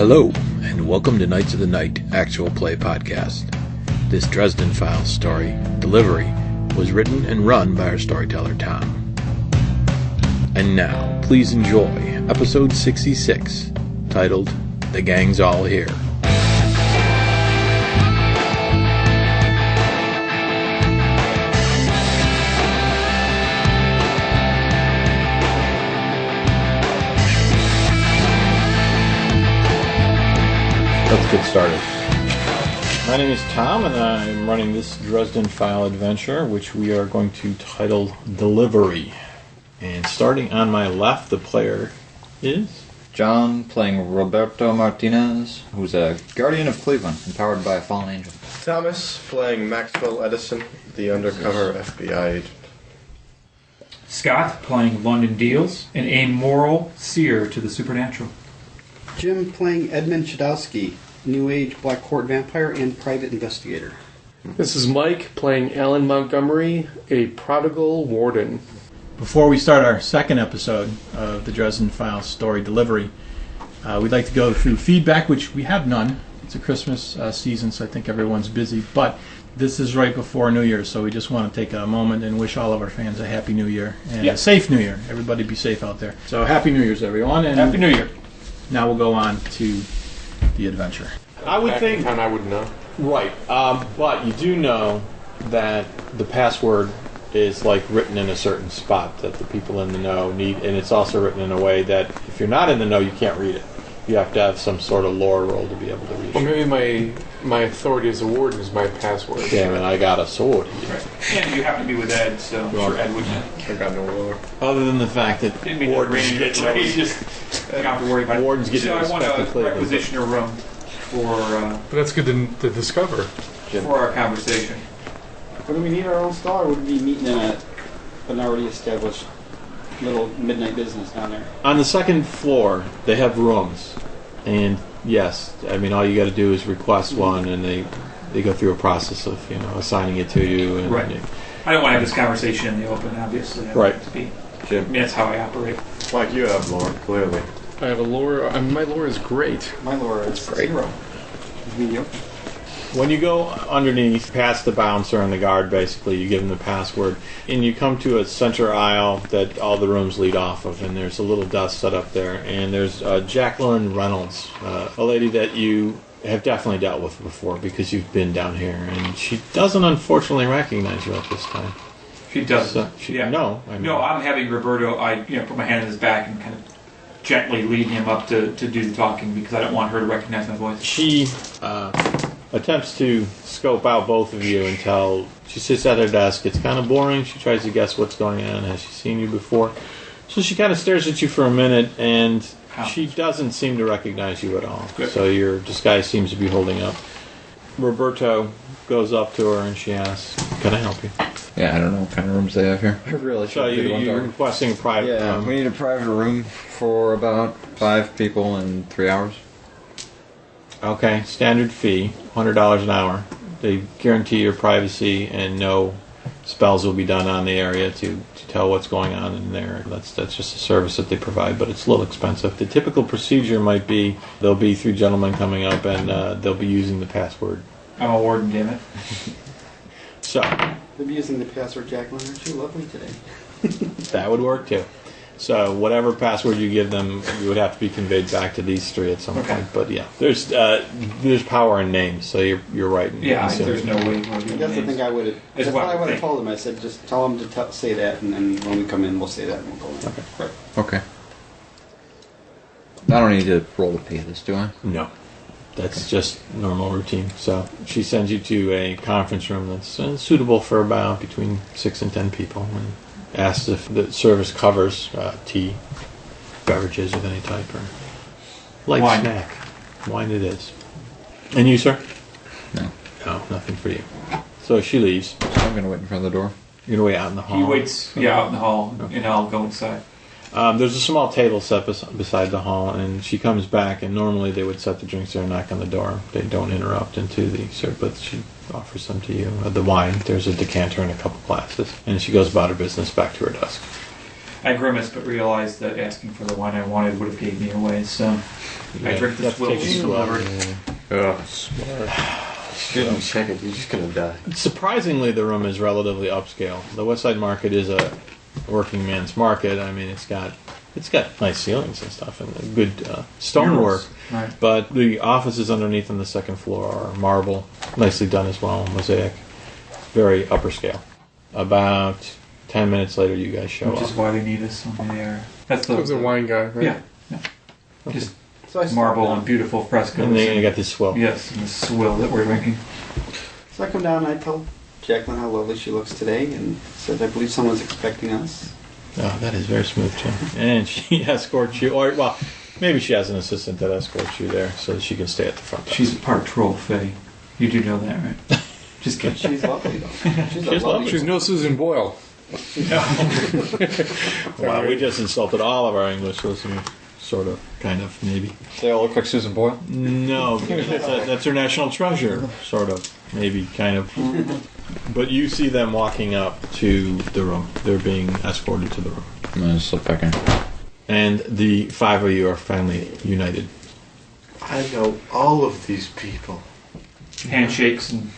Hello, and welcome to Knights of the Night Actual Play Podcast. This Dresden Files story, Delivery, was written and run by our storyteller, Tom. And now, please enjoy episode 66, titled, The Gang's All Here. Let's get started. My name is Tom, and I'm running this Dresden File adventure, which we are going to title Delivery. And starting on my left, the player is John, playing Roberto Martinez, who's a guardian of Cleveland, empowered by a fallen angel. Thomas, playing Maxwell Edison, the undercover FBI agent. Scott, playing London Deals, an amoral seer to the supernatural. Jim, playing Edmund Chudowski, New Age Black Court vampire and private investigator. This is Mike, playing Allan Montgomery, a prodigal warden. Before we start our second episode of the Dresden Files story Delivery, we'd like to go through feedback, which we have none. It's a Christmas season, so I think everyone's busy. But this is right before New Year, so we just want to take a moment and wish all of our fans a Happy New Year and a safe New Year. Everybody be safe out there. So Happy New Year's, everyone. And Happy New Year. now we'll go on to the adventure. I would think... And I would know. Right, but you do know that the password is like written in a certain spot that the people in the know need, and it's also written in a way that if you're not in the know, you can't read it. You have to have some sort of lore roll to be able to read Well, it. maybe my authority as a warden is my password. Damn it, I got a sword. Right. And you happen to be with Ed, so I'm sure Ed would know. I got no lore. Other than the fact that Didn't mean to rain it, so you just don't have to worry about it. Wardens get So I want respect to to Cleveland. requisition a room But that's good to discover. for our conversation. Would we need our own stall, or would we be meeting in an already established little midnight business down there? On the second floor, they have rooms, and yes, I mean all you got to do is request one, and they go through a process of assigning it to you. And Right. I don't want to have this conversation in the open, obviously. I Right. want it to be. Jim. I mean, that's how I operate. Like you have lore, clearly. I have a lore. My lore is great. My lore is zero. Mediocre. When you go underneath, past the bouncer and the guard, basically, you give them the password, and you come to a center aisle that all the rooms lead off of, and there's a little desk set up there, and there's Jacqueline Reynolds, a lady that you have definitely dealt with before because you've been down here, and she doesn't unfortunately recognize you at this time. She does. So No, I mean, No, I'm having Roberto, put my hand in his back and kind of gently lead him up to do the talking because I don't want her to recognize my voice. She attempts to scope out both of you until she sits at her desk. It's kind of boring. She tries to guess what's going on. Has she seen you before? So she kind of stares at you for a minute, and she doesn't seem to recognize you at all. Good. So your disguise seems to be holding up. Roberto goes up to her and she asks, "Can I help you?" Yeah, I don't know what kind of rooms they have here. I really So should be the one you're talking. requesting a private Yeah, room. we need a private room for about 5 people in 3 hours. Okay, standard fee, $100 an hour. They guarantee your privacy and no spells will be done on the area to tell what's going on in there. That's just a service that they provide, but it's a little expensive. The typical procedure might be there'll be 3 gentlemen coming up and they'll be using the password. I'm a warden, damn it. So, They'll be using the password, Jacqueline. Aren't you lovely today? that would work too. So whatever password you give them, you would have to be conveyed back to these 3 at some Okay. point. But yeah, there's power in names, so you're right. in Yeah, assuming. there's no way. That's the thing I would have. Is That's what what I I would think. have told them. I said, just tell them to say that, and then when we come in, we'll say that, and we'll go in. Okay. Right. Okay. I don't need to roll to pay this, do I? No, that's just normal routine. So she sends you to a conference room that's suitable for about between 6 and 10 people, and asks if the service covers tea, beverages of any type, or light Wine. snack. Wine it is. And you, sir? No. No, nothing for you. So she leaves. So I'm going to wait in front of the door. You're gonna wait out in the hall. He waits, out in the hall, and I'll go inside. There's a small table set beside the hall, and she comes back, and normally they would set the drinks there and knock on the door. They don't interrupt into the service, but she offers some to you. The wine, there's a decanter and a couple glasses, and she goes about her business back to her desk. I grimaced, but realized that asking for the wine I wanted would have gave me away, so I drink the that's swill taking she too long. delivered. You didn't check it, you're just gonna die. Surprisingly, the room is relatively upscale. The West Side Market is a working man's market. I mean, it's got nice ceilings and stuff and good stonework. Right. But the offices underneath on the second floor are marble, nicely done as well, mosaic, very upper scale. About 10 minutes later, you guys show Which is up. why they need us on the air. That's the That was a wine guy, right? Yeah. Just So I stopped marble down. and beautiful frescoes. And then you got this swell. Yes, and the swill that we're drinking. So I come down and I tell Jacqueline how lovely she looks today, and said I believe someone's expecting us. Oh, that is very smooth, Jim. And she escorts you, or, well, maybe she has an assistant that escorts you there so that she can stay at the front desk. She's part troll, Faye. You do know that, right? Just kidding. She's lovely though. She's She's lovely. She's no Susan Boyle. Wow, we just insulted all of our English listeners. Sort of, kind of, maybe. They all look like Susan Boyle. No, that's her national treasure. Sort of, maybe, kind of. But you see them walking up to the room. They're being escorted to the room. I'm gonna slip back in. And the five of you are finally united. I know all of these people. Handshakes and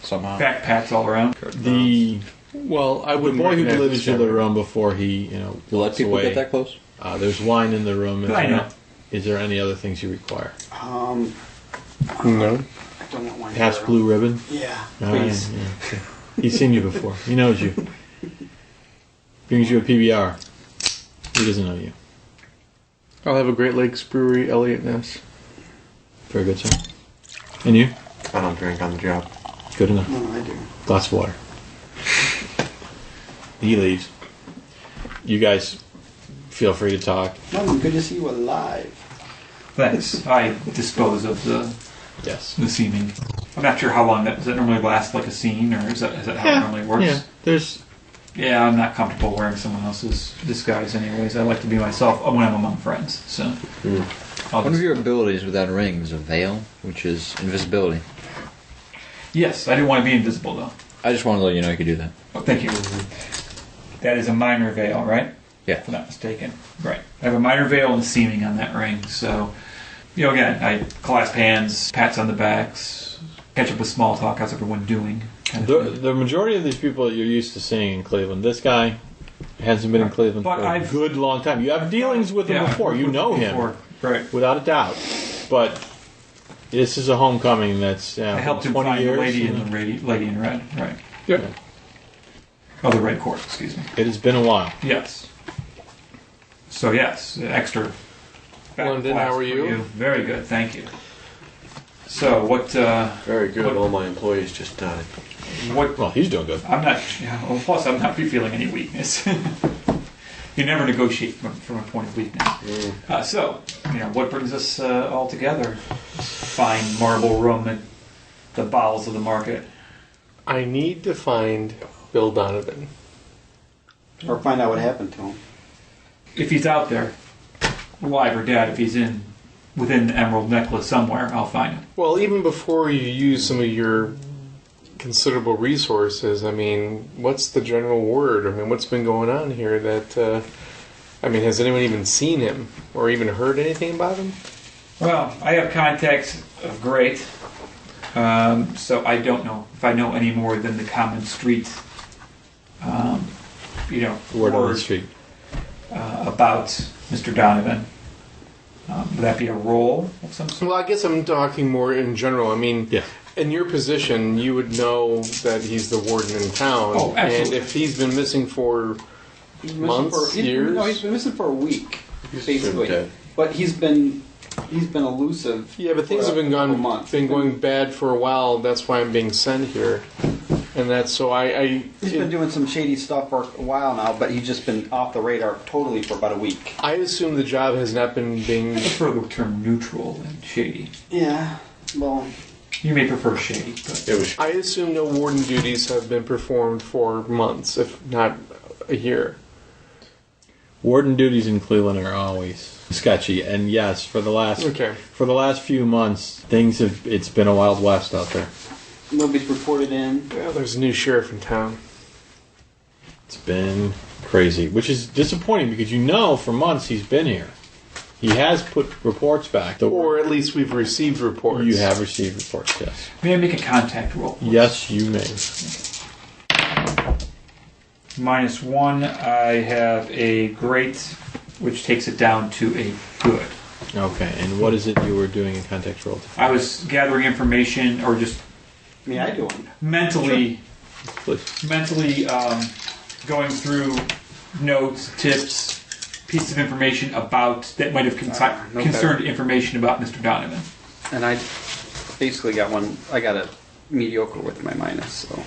Somehow. back pats all around. The Well, I the wouldn't boy who recognize delivers this you to the guy. room before he, You let walks people away. get that close? There's wine in the room. I know. Is there any other things you require? No. I don't want wine. Pass blue ribbon? Yeah, Ah, please. yeah, okay. He's seen you before. He knows you. Brings you a PBR. He doesn't know you. I'll have a Great Lakes Brewery Elliott Ness. Very good, sir. And you? I don't drink on the job. Good enough. No, I do. Glass of water. He leaves. You guys feel free to talk. Well, good to see you alive. Thanks. I dispose of the Yes. seeming. I'm not sure how long that does. That normally last like a scene, or is that how it normally works? Yeah. There's. Yeah, I'm not comfortable wearing someone else's disguise, anyways. I like to be myself when I'm among friends. So, I'll One of just- your abilities with that ring is a veil, which is invisibility. yes, I didn't want to be invisible though. I just wanted to let you know you could do that. Oh, thank you. That is a minor veil, right? Yeah. If I'm not mistaken. Right. I have a minor veil and a seaming on that ring. So, again, I clasp hands, pats on the backs, catch up with small talk. How's everyone doing? Kind of thing. The majority of these people you're used to seeing in Cleveland. This guy hasn't been in Cleveland But for a I've- good long time. You have dealings with him Yeah, before. I've You worked know with him. before. Right. Without a doubt. But this is a homecoming that's I helped him 20 find years. the lady in red. Right. Yeah. Oh, the red court. Excuse me. It has been a while. Yes. So yes, extra. back London, class how are for you? Very good, thank you. So what? Very good. What- All my employees just died. What? Well, he's doing good. I'm not. Well, plus, I'm not feeling any weakness. You never negotiate from a point of weakness. So, what brings us all together? Fine marble room at the bowels of the market. I need to find Bill Donovan. Or find out what happened to him. If he's out there, alive or dead, if he's within the emerald necklace somewhere, I'll find him. Well, even before you use some of your considerable resources, I mean, what's the general word? I mean, what's been going on here that, has anyone even seen him or even heard anything about him? Well, I have contacts of great, so I don't know if I know any more than the common street, Word on the street. about Mr. Donovan. Would that be a role of some sort? Well, I guess I'm talking more in general. I mean, Yeah. in your position, you would know that he's the warden in town. Oh, absolutely. And if he's been missing for He's been months, missing for, years? No, he's been missing for a week, basically. dead. But he's been elusive. Yeah, but things for have been a couple months. been going bad for a while. That's why I'm being sent here, and that's so He's been doing some shady stuff for a while now, but he's just been off the radar totally for about a week. I assume the job has not been being. I prefer the term neutral and shady. Yeah. Well, You may prefer shady, but It was I assume no warden duties have been performed for months, if not a year. Warden duties in Cleveland are always sketchy, and yes, for the last few months, it's been a wild west out there. nobody's reported in. Well, there's a new sheriff in town. It's been crazy, which is disappointing because you know for months he's been here. He has put reports back. Or at least we've received reports. You have received reports, yes. May I make a contact roll? Yes, you may. -1, I have a great, which takes it down to a good. Okay, and what is it you were doing in context roll? I was gathering information, or just May I do one? mentally Please. going through notes, tips, pieces of information that might have no concerned better. information about Mr. Donovan. And I basically got one. I got a mediocre with my minus. So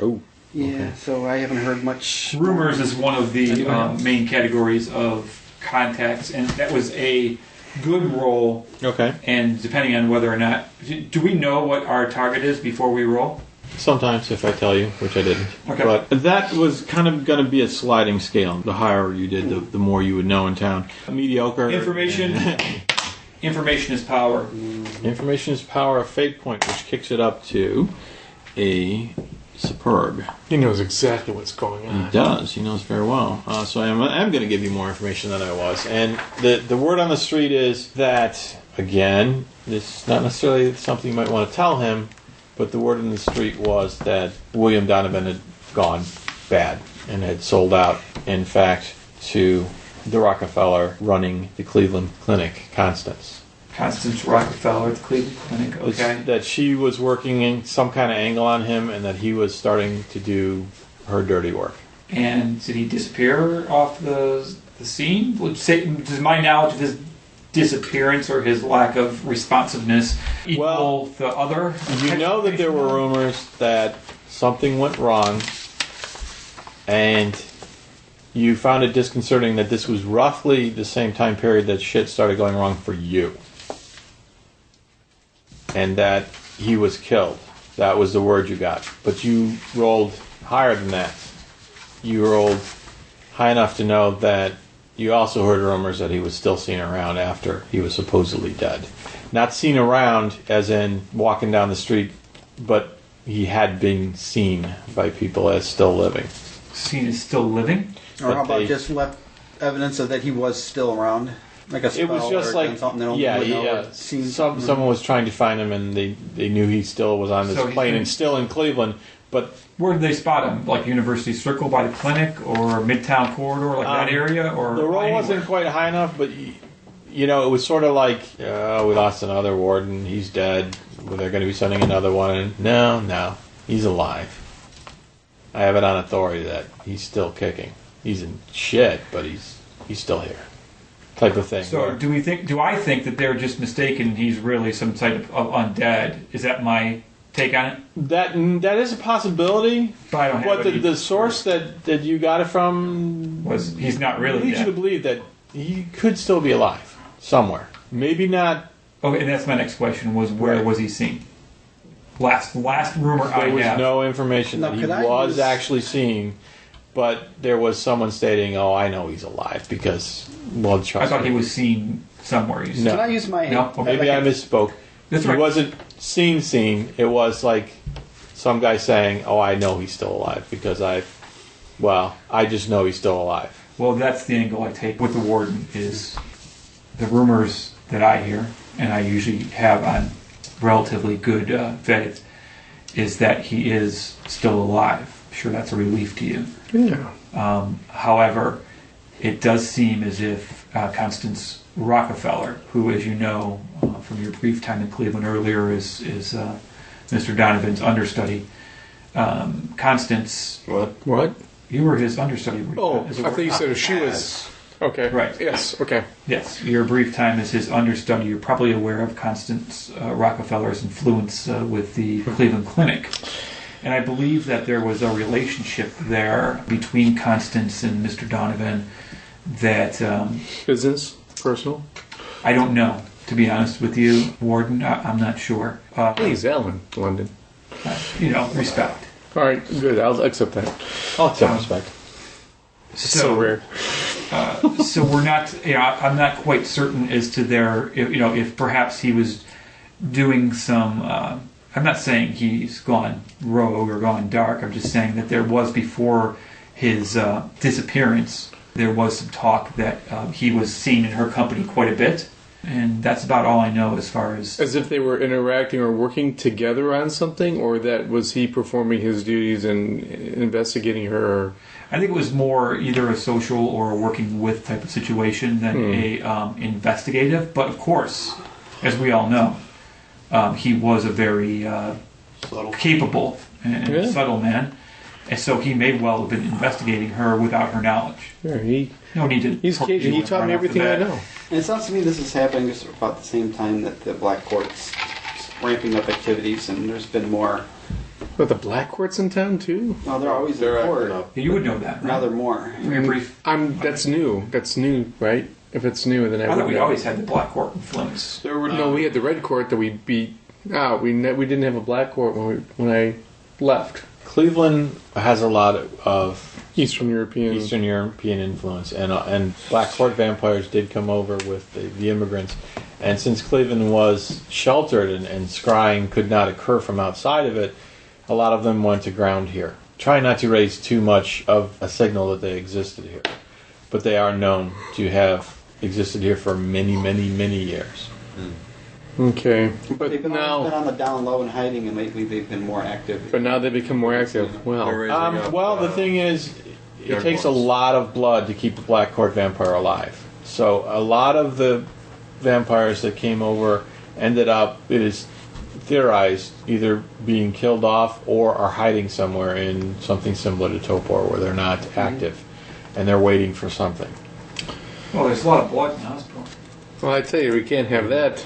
Oh. yeah. So I haven't heard much. Rumors is one of the Anyone else? main categories of contacts, and that was a good roll. Okay. And depending on whether or not, do we know what our target is before we roll? Sometimes if I tell you, which I didn't. Okay. But that was kind of going to be a sliding scale. The higher you did, the more you would know in town. Mediocre. Information is power. Information is power, a fate point, which kicks it up to a superb. He knows exactly what's going He on. does. He knows very well. So I'm going to give you more information than I was. And the word on the street is that, again, this is not necessarily something you might want to tell him, but the word on the street was that William Donovan had gone bad and had sold out, in fact, to the Rockefeller running the Cleveland Clinic, Constance. Constance Rockefeller at the Cleveland Clinic. Okay. That she was working in some kind of angle on him and that he was starting to do her dirty work. And did he disappear off the scene? Does my knowledge of his disappearance or his lack of responsiveness equal the other? You know that there were rumors that something went wrong, and you found it disconcerting that this was roughly the same time period that shit started going wrong for you. And that he was killed. That was the word you got. But you rolled higher than that. You rolled high enough to know that you also heard rumors that he was still seen around after he was supposedly dead. Not seen around as in walking down the street, but he had been seen by people as still living. Seen as still living? Or But how about they- just left evidence of that he was still around, like a spell It was just or like, something they don't yeah, really know yeah. or seen. Someone was trying to find him, and they knew he still was on this So he's plane been- and still in Cleveland. But Where did they spot him? Like University Circle by the clinic, or Midtown Corridor, like that area, or the roll anywhere? wasn't quite high enough. But you know, it was sort of like, we lost another warden. He's dead. Well, they're going to be sending another one in. No, he's alive. I have it on authority that he's still kicking. He's in shit, but he's still here. Type of thing. So do I think that they're just mistaken and he's really some type of undead? Is that my take on it? That is a possibility. But I don't have But any- the source that you got it from was he's not really leads you to dead. believe that he could still be alive somewhere. Maybe not. Okay, and that's my next question was where Right. was he seen? Last rumor I There was have. no information Now, that he could I was use- actually seen, but there was someone stating, "Oh, I know he's alive because well, I trust thought me." he was seen somewhere. You said. No. Can I use my? No? Okay. Maybe I misspoke. That's He right. wasn't seen. It was like some guy saying, "Oh, I know he's still alive because I just know he's still alive." Well, that's the angle I take with the warden is the rumors that I hear, and I usually have on relatively good vetted, is that he is still alive. I'm sure that's a relief to you. Yeah. However, it does seem as if Constance Rockefeller, who, as you know from your brief time in Cleveland earlier, is Mr. Donovan's understudy. Constance, What? you were his understudy. Oh, as I a thought you said she was. Okay. Right. Yes. Okay. Yes, your brief time as his understudy. You're probably aware of Constance Rockefeller's influence with the Cleveland Clinic. And I believe that there was a relationship there between Constance and Mr. Donovan that Business, personal. I don't know, to be honest with you, Warden. I'm not sure. Please, Allan, London. Respect. All right, good. I'll accept that. I'll accept respect. It's so rare. So we're not, I'm not quite certain as to if perhaps he was doing some, I'm not saying he's gone rogue or gone dark, I'm just saying that there was before his disappearance, there was some talk that he was seen in her company quite a bit. And that's about all I know as far as... As if they were interacting or working together on something, or that was he performing his duties and investigating her? I think it was more either a social or a working with type of situation than a investigative. But of course, as we all know, he was a very capable and subtle man. And so he may well have been investigating her without her knowledge. Yeah, no need to... He's Cajun. He taught me everything I know. And it sounds to me this is happening just about the same time that the Black Court's ramping up activities, and there's been more. But the Black Court's in town too? No, they're always in court. You would know that, right? Now they're more. Brief. That's new. That's new, right? If it's new, then I thought we always had the Black Court in Flint. No, we had the Red Court that we beat out. We didn't have a Black Court when I left. Cleveland has a lot of Eastern European influence, and Black Court vampires did come over with the immigrants. And since Cleveland was sheltered and scrying could not occur from outside of it, a lot of them went to ground here. Try not to raise too much of a signal that they existed here. But they are known to have existed here for many, many, many years. Okay. But they've been on the down low and hiding, and lately they've been more active. But now they become more active. Well, the thing is, it takes a lot of blood to keep the Black Court vampire alive. So a lot of the vampires that came over ended up, it is theorized, either being killed off or are hiding somewhere in something similar to Topor where they're not active and they're waiting for something. Well, there's a lot of blood in the hospital. Well, I tell you, we can't have that.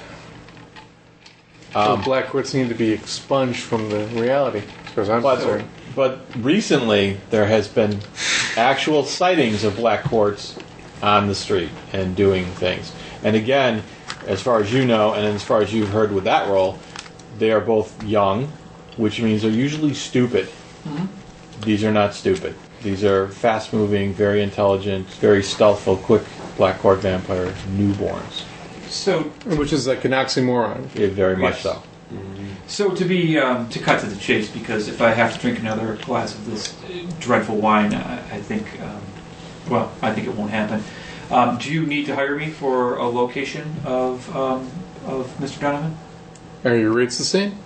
The Black Courts need to be expunged from the reality, as far as I'm concerned. But recently, there has been actual sightings of Black Courts on the street and doing things. And again, as far as you know, and as far as you've heard with that role, they are both young, which means they're usually stupid. Mm-hmm. These are not stupid. These are fast-moving, very intelligent, very stealthful, quick Black Court vampire newborns. So, which is like an oxymoron. Yeah, very much so. Mm-hmm. So to cut to the chase, because if I have to drink another glass of this dreadful wine, I think it won't happen. Do you need to hire me for a location of Mr. Donovan? Are your rates the same?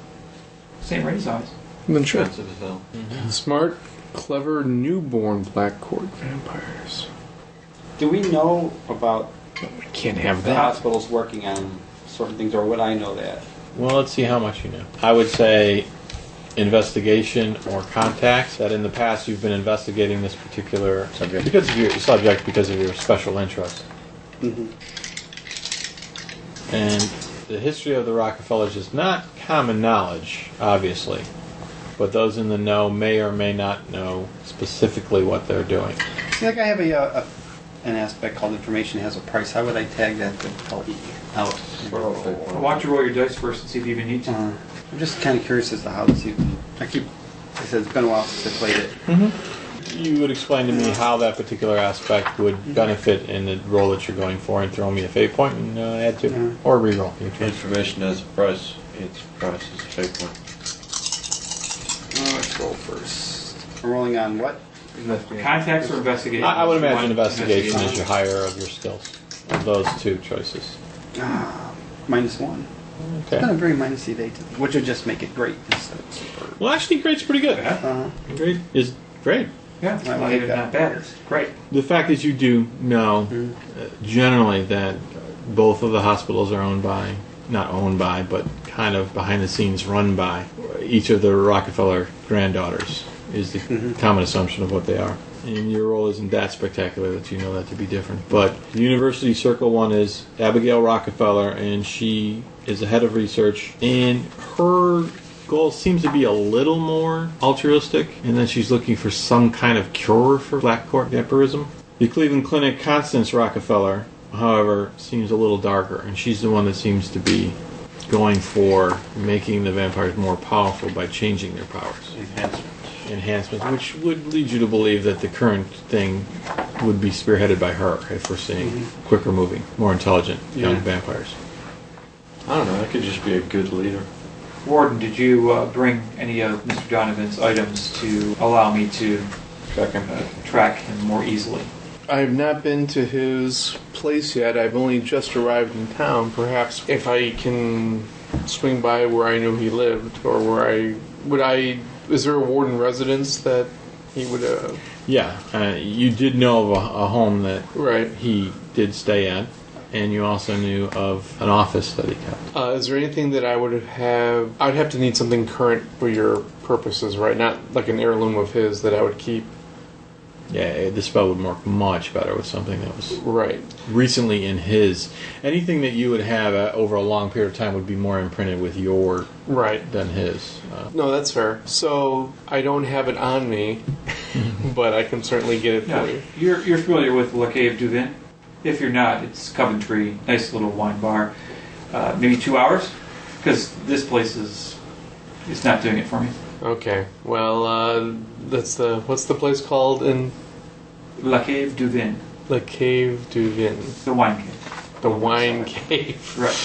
Same rate as ours. Then sure. Expensive as hell. Mm-hmm. Smart, clever, newborn Black Court vampires. Do we know about we can't have the that. hospitals working on certain things, or would I know that? Well, let's see how much you know. I would say investigation or contacts, that in the past you've been investigating this particular subject because of your special interest. Mm-hmm. And the history of the Rockefellers is not common knowledge, obviously, but those in the know may or may not know specifically what they're doing. See, like I have an aspect called information has a price. How would I tag that to help me out? Why don't you roll your dice first and see if you even need to? I'm just kind of curious as to how this even... I said it's been a while since I played it. Mm-hmm. You would explain to me how that particular aspect would benefit in the role that you're going for and throw me a fate point and add to it. Or reroll. Information has a price. Its price is a fate point. Let's roll first. I'm rolling on what? Contacts or investigation? I would imagine investigation is your higher of your skills. Of those two choices. -1. Okay. It's not a very minusy day to which would just make it great instead of super. Well, actually, great's pretty good. Great is great. Yeah, it's not even that bad. It's great. The fact that you do know generally that both of the hospitals are not owned by, but kind of behind the scenes run by each of the Rockefeller granddaughters is the common assumption of what they are. And your role isn't that spectacular that you know that to be different. But the University Circle one is Abigail Rockefeller, and she is the head of research, and her goal seems to be a little more altruistic, and then she's looking for some kind of cure for Black Court vampirism. The Cleveland Clinic, Constance Rockefeller, however, seems a little darker, and she's the one that seems to be going for making the vampires more powerful by changing their powers. Enhancements, which would lead you to believe that the current thing would be spearheaded by her if we're seeing quicker moving, more intelligent young vampires. I don't know, that could just be a good leader. Warden, did you bring any of Mr. Donovan's items to allow me to track him more easily. I have not been to his place yet. I've only just arrived in town. Perhaps if I can swing by where I knew he lived, or is there a warden residence that he would? Yeah, you did know of a home that Right. he did stay at, and you also knew of an office that he kept. Is there anything that I would have? I'd have to need something current for your purposes, right? Not like an heirloom of his that I would keep. Yeah, the spell would work much better with something that was Right. recently in his. Anything that you would have over a long period of time would be more imprinted with your Right. than his. No, that's fair. So I don't have it on me, but I can certainly get it Yeah, for you. you're familiar with La Cave du Vin? If you're not, it's Coventry, nice little wine bar. Maybe 2 hours, because this place is not doing it for me. Okay. Well, what's the place called in La Cave du Vin, La Cave du Vin? the wine cave. The wine cave. Right.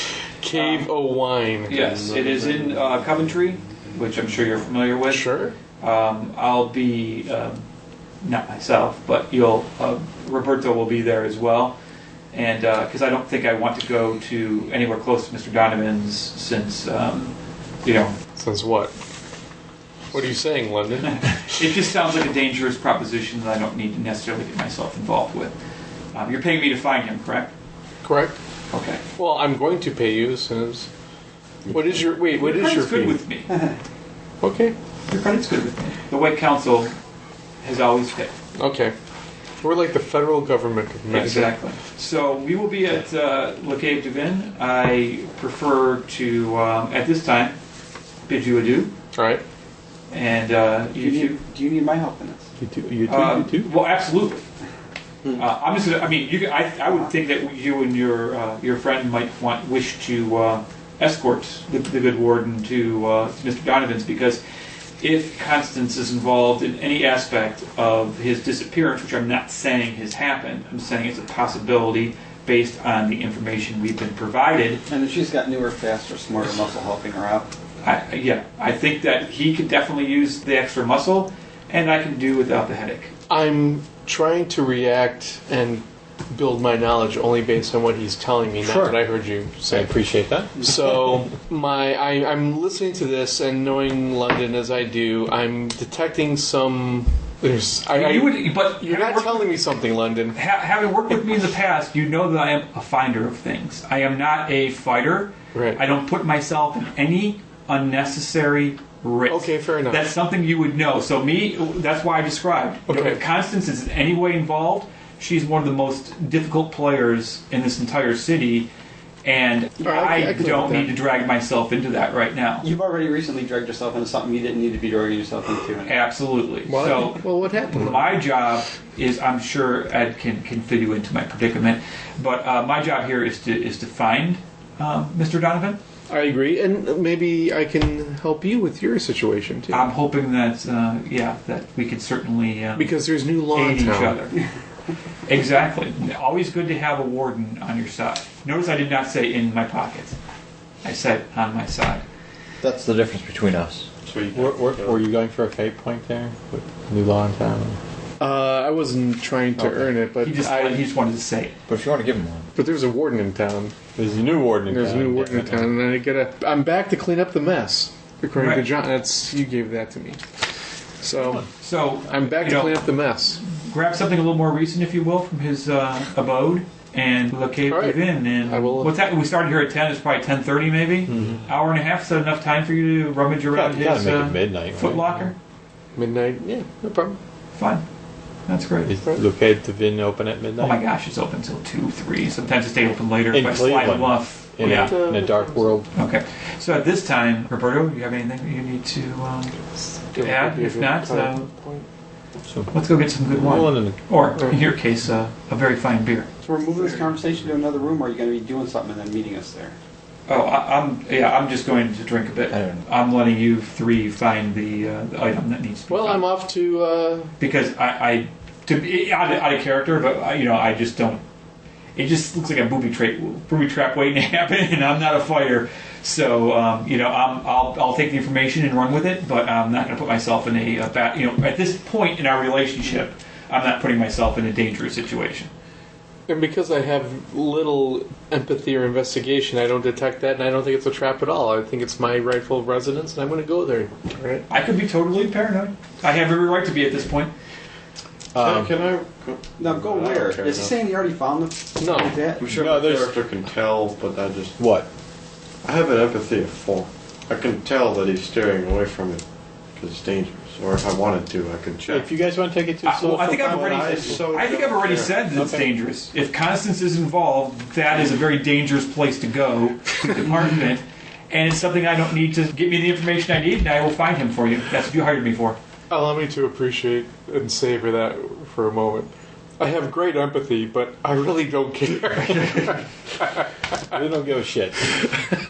Cave o' wine. Yes, it is in Coventry, which I'm sure you're familiar with. Sure. I'll be not myself, but Roberto will be there as well, and because I don't think I want to go to anywhere close to Mr. Donovan's since Since what? What are you saying, London? it just sounds like a dangerous proposition that I don't need to necessarily get myself involved with. You're paying me to find him, correct? Correct. Okay. Well, I'm going to pay you since. What is your Your credit's good fee? with me. Okay. Your credit's good with me. The White Council has always paid. Okay. We're like the federal government of magic. Exactly. So we will be at La Cave du Vin. I prefer to, at this time, bid you adieu. All right. And Do you need my help in this? You too? well, absolutely. I'm just gonna. I mean, I would think that you and your friend might wish to escort the good warden to Mr. Donovan's, because if Constance is involved in any aspect of his disappearance, which I'm not saying has happened, I'm saying it's a possibility based on the information we've been provided. And if she's got newer, faster, smarter muscle helping her out. I think that he could definitely use the extra muscle, and I can do without the headache. I'm trying to react and build my knowledge only based on what he's telling me, not Sure. what I heard you I say. appreciate that. So I'm listening to this, and knowing London as I do, I'm detecting some. You're not telling me something, London. Having worked with me in the past, you know that I am a finder of things. I am not a fighter. Right. I don't put myself in any unnecessary risk. Okay, fair enough. That's something you would know. So that's why I described. Okay. If Constance is in any way involved, she's one of the most difficult players in this entire city, and right, I can don't live with need to drag myself into that right now. You've already recently dragged yourself into something you didn't need to be dragging yourself into. Absolutely. What? So Well, what happened? my job is, I'm sure Ed can fill you into my predicament, but my job here is to find Mr. Donovan. I agree, and maybe I can help you with your situation too. I'm hoping that that we can certainly Because there's new law in aid each town. other. Exactly. Always good to have a warden on your side. Notice I did not say in my pocket. I said on my side. That's the difference between us. Were you going for a fate point there with new law in town? I wasn't trying to earn it, but He just wanted to say it. But if you want to give him one. but there's a warden in town. There's a new warden in There's a town. new warden in town, and I'm back to clean up the mess. According to Right. John, you gave that to me. So So I'm back to clean up the mess. grab something a little more recent, if you will, from his abode, and La Cave All right. du Vin. And I will- what's that? We started here at 10. It's probably 10:30, maybe. Hour and a half. Is that enough time for you to rummage around You gotta his make it midnight. foot right? locker? Midnight, yeah, no problem. Fine. That's great. Is Located to Vin open at midnight? Oh my gosh, it's open till 2, 3. Sometimes it stays open later In if I slide Cleveland. them off. In, Yeah. in a dark world. Okay. So at this time, Roberto, you have anything that you need to add? If not, let's go get some good wine. Well, and Or, in your case, a very fine beer. So we're moving this conversation to another room, or are you going to be doing something and then meeting us there? Oh, I'm just going to drink a bit. I don't know. I'm letting you three find the item that needs to be Well, found. I'm off to. Because I to be out of character, but I just don't. It just looks like a booby trap waiting to happen, and I'm not a fighter, so I'll take the information and run with it. But I'm not going to put myself in a bad. At this point in our relationship, I'm not putting myself in a dangerous situation. And because I have little empathy or investigation, I don't detect that, and I don't think it's a trap at all. I think it's my rightful residence, and I'm going to go there. Right? I could be totally paranoid. I have every right to be at this point. Can I? Now go I don't where? care Is he enough. saying he already found them? No. Like that? I'm sure No, my there's- character can tell, but What? I have an empathy of 4. I can tell that he's steering away from it because it's dangerous. Or if I wanted to, I could check. If you guys want to take it too slow, Well, I think I've for already. fun, I think I've already said that it's Okay. dangerous. If Constance is involved, that is a very dangerous place to go to the department, and it's something I don't need to get me the information I need, and I will find him for you. That's what you hired me for. Allow me to appreciate and savor that for a moment. I have great empathy, but I really don't care. I don't give a shit.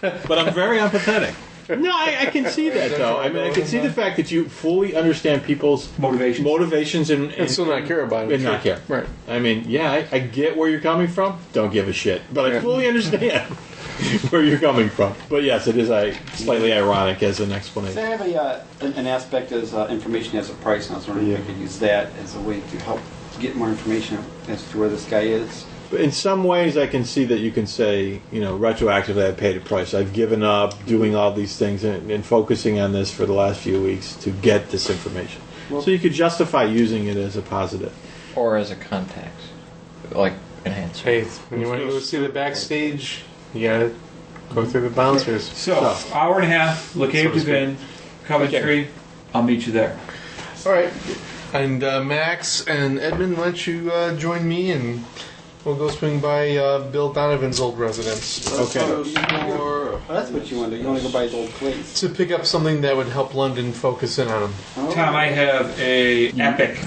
But I'm very empathetic. No, I can see that though. I mean, I can see the fact that you fully understand people's motivations And still not care about it. and not care. Right. I mean, yeah, I get where you're coming from. Don't give a shit, but I fully understand where you're coming from. But yes, it is slightly ironic as an So explanation. I have an aspect as information has a price, and I was wondering if I could use that as a way to help get more information as to where this guy is. But in some ways, I can see that you can say, retroactively, I paid a price. I've given up doing all these things and focusing on this for the last few weeks to get this information. So you could justify using it as a positive. Or as a contact. Like enhancer. Hey, when you want to go see the backstage, you gotta go through the bouncers. So, hour and a half, Le Cave So to to Vin, Coventry. I'll meet you there. All right. And Max and Edmund, why don't you join me and we'll go swing by Bill Donovan's old residence Okay. Oh, that's what you want to do. You want to go by his old place. to pick up something that would help London focus in on him. Oh. Tom, I have a epic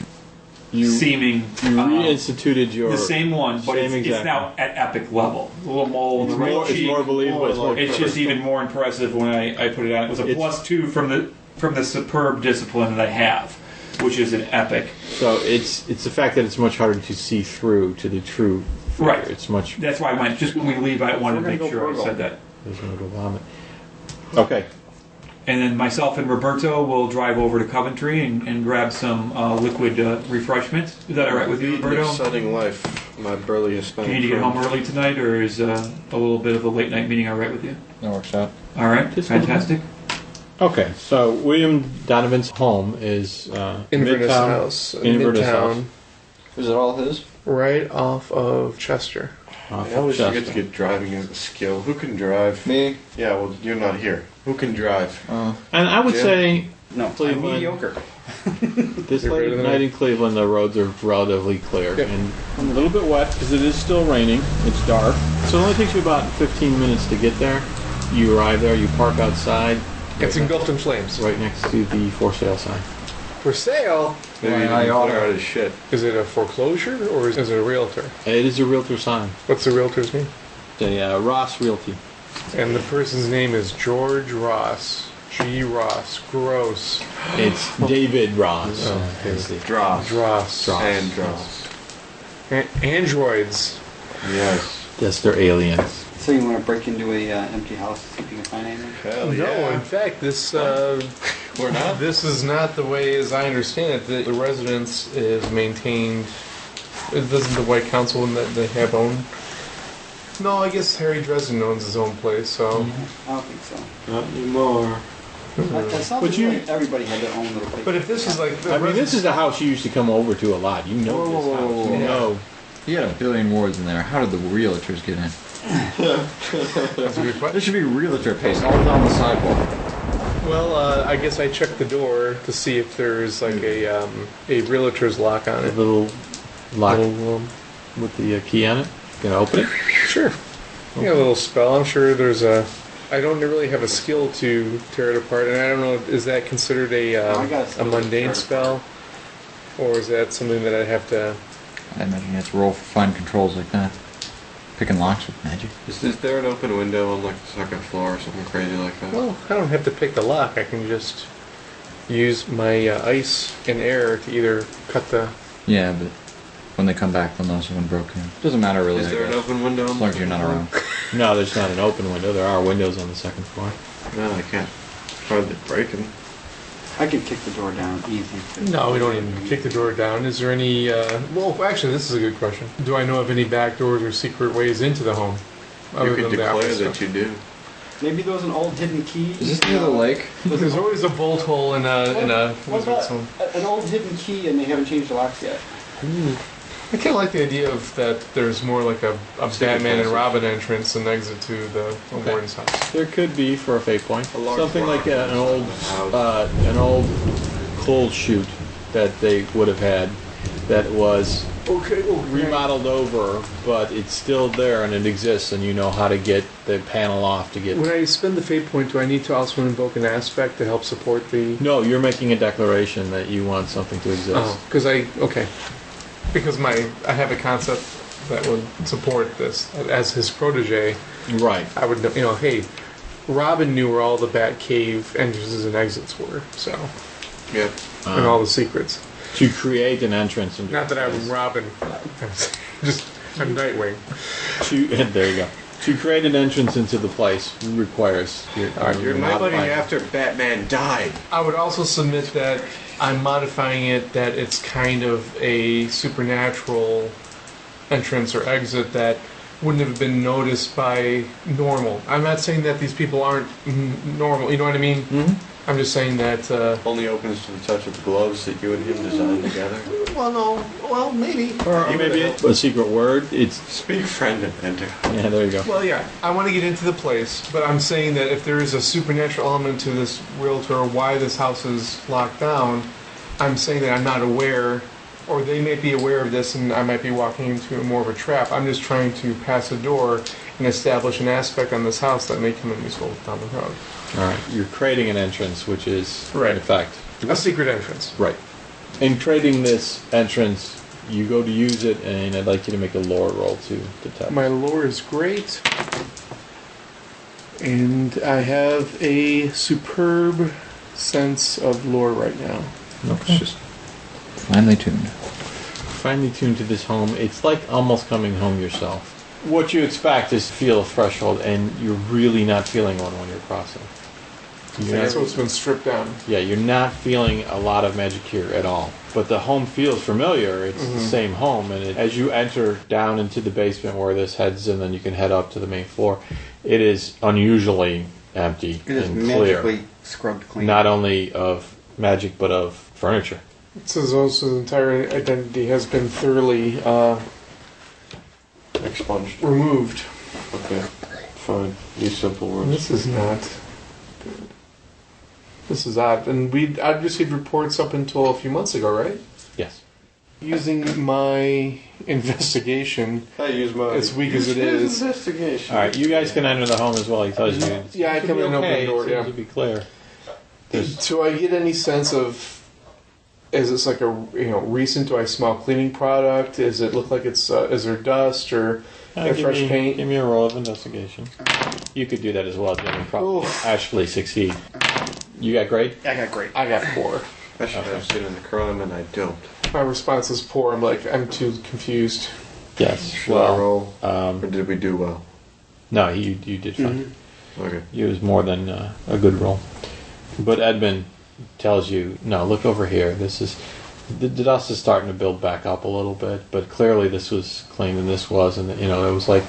seeming. You reinstituted your... the same one, but Same it's exact now at epic level. A little mole in the right It's cheek. more believable. It's more It's just even more impressive when I put it on. It was a It's- +2 from the superb discipline that I have, which is an epic. So it's the fact that it's much harder to see through to the true figure. Right. It's much... That's why I went. Just when we leave, I wanted to We're make gonna go sure I Virgo. said that. There's no go vomit. Okay. And then myself and Roberto will drive over to Coventry and grab some liquid refreshment. Is that all right with you, Lead an Roberto? exciting life, my burly Do Hispanic you need to get friend. home early tonight, or is a little bit of a late night meeting all right with you? That works out. All right, Just a little fantastic. Okay, so William Donovan's home is Inverness Midtown. House, Inverness Midtown, House. Is it all his? right off of Chester. Off I always of forget to Chester. get driving as a skill. Who can drive? Me? Yeah, well, you're not here. Who can drive? And I would Yeah. say No, I'm Cleveland. mediocre. this You're late better at than night I- in Cleveland, the roads are relatively clear Yep. and a little bit wet because it is still raining. It's dark, so it only takes you about 15 minutes to get there. You arrive there, you park outside. It's engulfed in flames. Right next to the for sale sign. For sale? Maybe Why, even I oughta- clear out his shit. Is it a foreclosure or is it a realtor? It is a realtor sign. What's the realtor's name? It's a Ross Realty. And the person's name is George Ross. G. Ross. Gross. It's David Ross. Oh, As the- Dross. Ross. Dross. And dross. Androids. Yes. Yes, they're aliens. So you want to break into a empty house to see if you can find anything? Hell No, in yeah. fact, this We're not. this is not the way, as I understand it. The residence is maintained. Doesn't the White Council that they have owned? No, I guess Harry Dresden owns his own place. So I don't think so. Not anymore. That sounds But you- like everybody had their own little place. But if this is like, I mean, this is the house you used to come over to a lot. You know Whoa, this whoa, house. whoa, You whoa. know. You had a billion words in there. How did the realtors get in? that's a good There question. should be realtor paste all down the sidewalk. Well, I guess I checked the door to see if there's like a realtor's lock on A it. little lock Little, with the key on it. Gonna open it? sure. Yeah, a little spell. I'm sure there's a. I don't really have a skill to tear it apart, and I don't know. Is that considered I got a a skill to mundane tear it spell, or is that something that I have to? I imagine you have to roll for fine controls like that. Picking locks with magic. Is there an open window on like the second floor or something crazy like that? Well, I don't have to pick the lock. I can just use my ice and air to either cut the. Yeah, but when they come back, they'll know someone broke in. Doesn't matter really. Is I there an guess. open window on As the long as you're second not floor? around. No, there's not an open window. There are windows on the second floor. No, I can't hardly break them. I could kick the door down easy. No, we don't even kick the door down. Is there any, well, actually, this is a good question. Do I know of any back doors or secret ways into the home? You could than the declare office that stuff? you do. Maybe there was an old hidden key. Is this near the lake? There's always a bolt hole in a What wizard's about home. an old hidden key and they haven't changed the locks yet? I kind of like the idea of that there's more like a Batman and passage. Robin entrance and exit to the Okay. warden's house. There could be for a fake point A large something like rock an old coal chute that they would have had that was Okay, remodeled over, but it's still there and it exists, and you know how to get the panel off to get. When I spend the fate point, do I need to also invoke an aspect to help support the... No, you're making a declaration that you want something to exist. Oh, because I have a concept that would support this. As his protege, Right. I would know, hey, Robin knew where all the Bat Cave entrances and exits were, so, Yep. and all the secrets. To create an entrance. Into Not that I'm Robin, I'm Nightwing. There you go. To create an entrance into the place requires. You're modifying modeling it. after Batman died. I would also submit that I'm modifying it that it's kind of a supernatural entrance or exit that wouldn't have been noticed by normal. I'm not saying that these people aren't normal, you know what I mean? Mhm. I'm just saying that, Only opens to the touch of the gloves that you and him designed together. maybe. Or maybe a secret word. It's Speak, friend, and enter. yeah. There you go. Well, yeah, I want to get into the place, but I'm saying that if there is a supernatural element to this realtor or why this house is locked down, I'm saying that I'm not aware, or they may be aware of this and I might be walking into more of a trap. I'm just trying to pass a door and establish an aspect on this house that may come in useful down the road. All right. You're creating an entrance, which is Right. in effect. A secret entrance. Right. In creating this entrance, you go to use it, and I'd like you to make a lore roll to detect. My lore is great, and I have a superb sense of lore right now. Okay. It's just finely tuned. Finely tuned to this home. It's like almost coming home yourself. What you expect is to feel a threshold, and you're really not feeling one when you're crossing. So it's been stripped down. Yeah, you're not feeling a lot of magic here at all. But the home feels familiar. It's the same home, and as you enter down into the basement where this heads in, then you can head up to the main floor. It is unusually empty It is and clear. magically scrubbed clean. Not only of magic, but of furniture. It says also his entire identity has been thoroughly Expunged. removed. Okay. Fine. Use simple words. This is not good. This is odd. And I'd received reports up until a few months ago, right? Yes. Using my investigation, I use my. as weak as it is. Investigation. All right, you guys can enter the home as well. He tells you. Yeah, I It should come be in and open okay. the door, It seems yeah. to be clear. Do I get any sense of, is this like a recent? Do I smell cleaning product? Does it look like it's is there dust or fresh paint? Give me a roll of investigation. You could do that as well, Jim, and probably Oof. actually succeed. You got great? I got great. I got 4. I should have seen in the crime and I don't. My response is poor. I'm like, I'm too confused. Yes. Should I roll? Or Um, did we do well? no, you did fine. Okay. It was more than a good roll. But Edmund tells you, no, look over here. This is the dust is starting to build back up a little bit, but clearly this was clean and this wasn't. It was like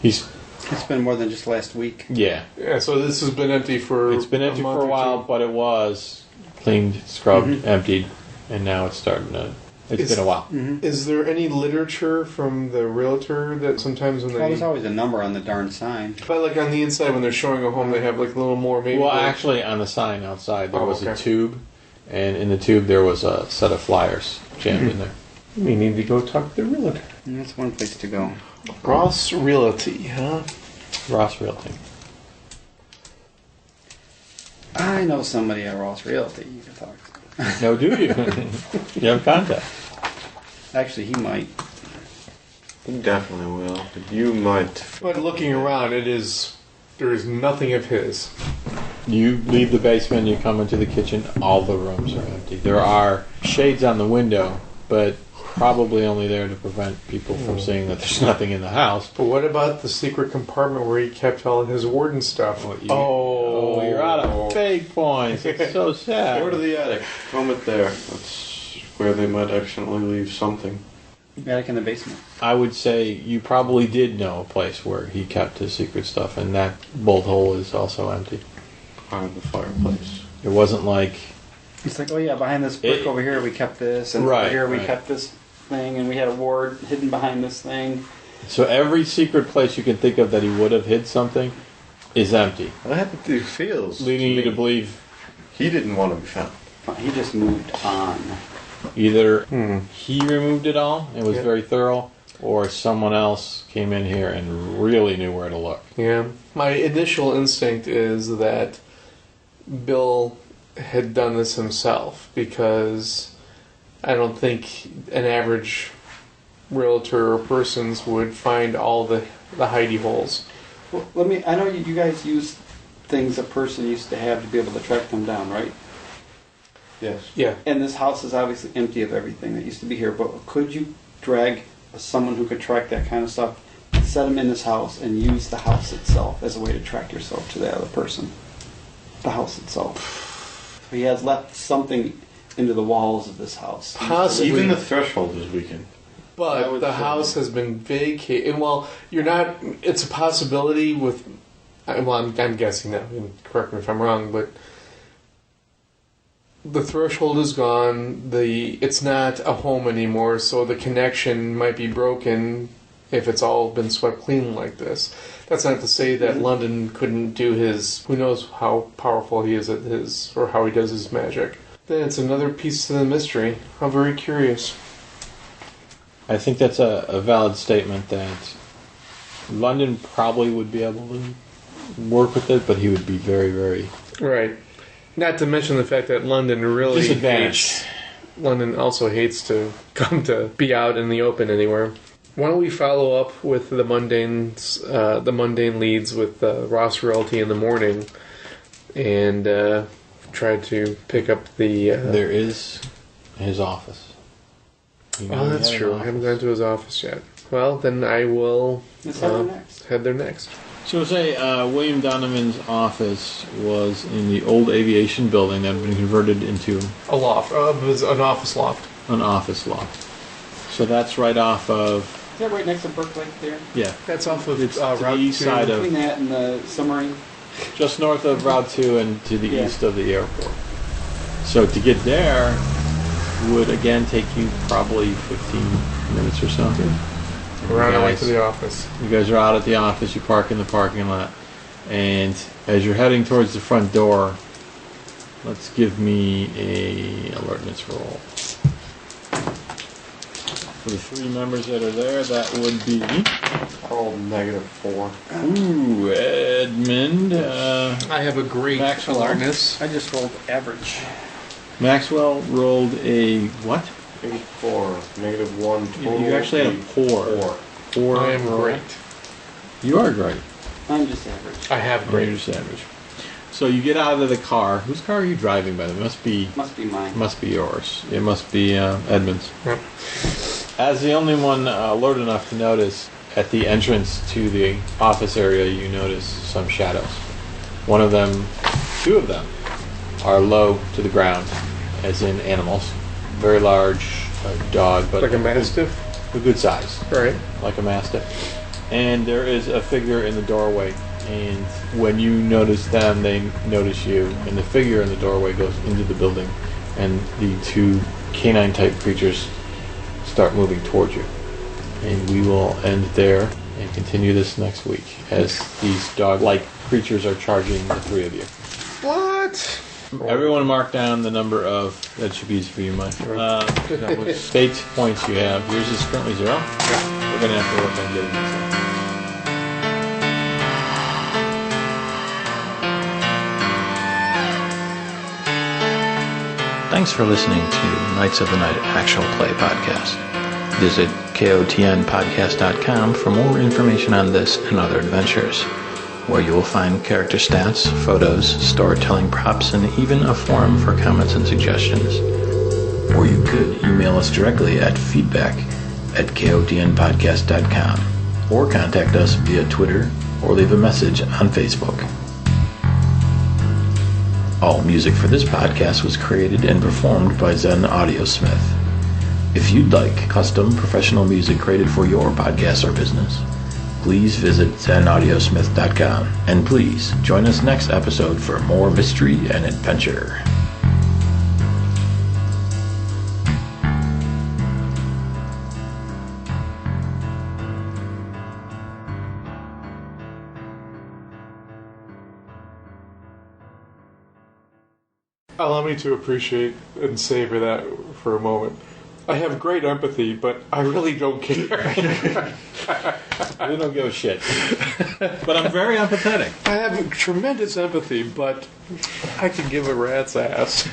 he's It's been more than just last week. yeah. Yeah, so this has been empty for. It's been empty month for a or while, two. but it was cleaned, scrubbed, emptied, and now it's starting to. It's been a while. Is there any literature from the realtor that sometimes when Well, there's they, always a number on the darn sign. but like on the inside when they're showing a home, they have like a little more maybe. Well, like- actually, on the sign outside there Oh, was a okay. tube, and in the tube there was a set of flyers jammed in there. we need to go talk to the realtor. And that's one place to go. Ross Realty, huh? Ross Realty. I know somebody at Ross Realty you can talk to. No, do you? You have contact. Actually, he might. You definitely will. But you might. But looking around, there is nothing of his. You leave the basement, you come into the kitchen, all the rooms are empty. There are shades on the window, but probably only there to prevent people from seeing that there's nothing in the house. But what about the secret compartment where he kept all his warden stuff? You're out of fake points. It's so sad. Go to the attic. Film it there. That's where they might accidentally leave something. Attic in the basement. I would say you probably did know a place where he kept his secret stuff, and that bolt hole is also empty. Behind the fireplace. It wasn't like... It's like, oh yeah, behind this brick over here we kept this, and Right, over here we right. kept this thing, and we had a ward hidden behind this thing. So every secret place you can think of that he would have hid something is empty, What happened to feels? leading you to believe He didn't want to be found. He just moved on. either he removed it all and was Yeah. very thorough, or someone else came in here and really knew where to look. Yeah. My initial instinct is that Bill had done this himself, because I don't think an average realtor or persons would find all the hidey holes. Well, I know you guys use things a person used to have to be able to track them down, right? Yes. Yeah. And this house is obviously empty of everything that used to be here, but could you drag someone who could track that kind of stuff, set them in this house, and use the house itself as a way to track yourself to that other person? The house itself. So he has left something into the walls of this house. Possibly. Even the threshold is weakened. I But would the say- house has been vacated. Well, you're not. It's a possibility with. Well, I'm guessing now. And correct me if I'm wrong, but the threshold is gone. It's not a home anymore, so the connection might be broken if it's all been swept clean like this. That's not to say that London couldn't do his. Who knows how powerful he is at his, or how he does his magic. Then it's another piece to the mystery. I'm very curious. I think that's a valid statement that London probably would be able to work with it, but he would be very, very Right. Not to mention the fact that London really disadvantaged. hates. London also hates to come to be out in the open anywhere. Why don't we follow up with the mundane leads with Ross Realty in the morning, and try to pick up the. There is his office. You know Oh, he that's had an true. I office. haven't gone to his office yet. Well, then I will Let's have it next. head there next. So say William Donovan's office was in the old aviation building that had been converted into A loft. It was an office loft. an office loft. So that's right off of, Is that right next to Brook Lake there? yeah, That's off of it's to the Route east 2. side Between of, that and the submarine? just north of Route 2 and to the Yeah. east of the airport. So to get there would again take you probably 15 minutes or so. We're on our way guys- to the office. You guys are out at the office, you park in the parking lot, and as you're heading towards the front door, let's give me a alertness roll. For the three members that are there, that would be, Rolled -4. ooh, Edmund, I have a great Maxwell. alertness. I just rolled average. Maxwell rolled a what? 84. -1 total. You actually had a poor. Four. I am roll. great. You are great. I'm just average. I have Great. great. You're just average. So you get out of the car. Whose car are you driving, by the way? Must be mine. Must be yours. It must be Edmund's. Yep. As the only one alert enough to notice, at the entrance to the office area, you notice some shadows. One of them, two of them, are low to the ground, as in animals. Very large dog, but Like a mastiff? a good size, Right. like a mastiff. And there is a figure in the doorway. And when you notice them, they notice you. And the figure in the doorway goes into the building, and the two canine-type creatures start moving towards you. And we will end there and continue this next week as these dog-like creatures are charging the three of you. What? Everyone mark down the number of, that should be easy for you, Mike. State points you have. Yours is currently 0. We're going to have to work on getting this up. Thanks for listening to Knights of the Night Actual Play Podcast. Visit kotnpodcast.com for more information on this and other adventures, where you will find character stats, photos, storytelling props, and even a forum for comments and suggestions. Or you could email us directly at feedback@kotnpodcast.com, or contact us via Twitter or leave a message on Facebook. All music for this podcast was created and performed by Zen Audiosmith. If you'd like custom professional music created for your podcast or business, please visit zenaudiosmith.com. And please join us next episode for more mystery and adventure. Allow me to appreciate and savor that for a moment. I have great empathy, but I really don't care. We don't give a shit. But I'm very empathetic. I have tremendous empathy, but I can give a rat's ass.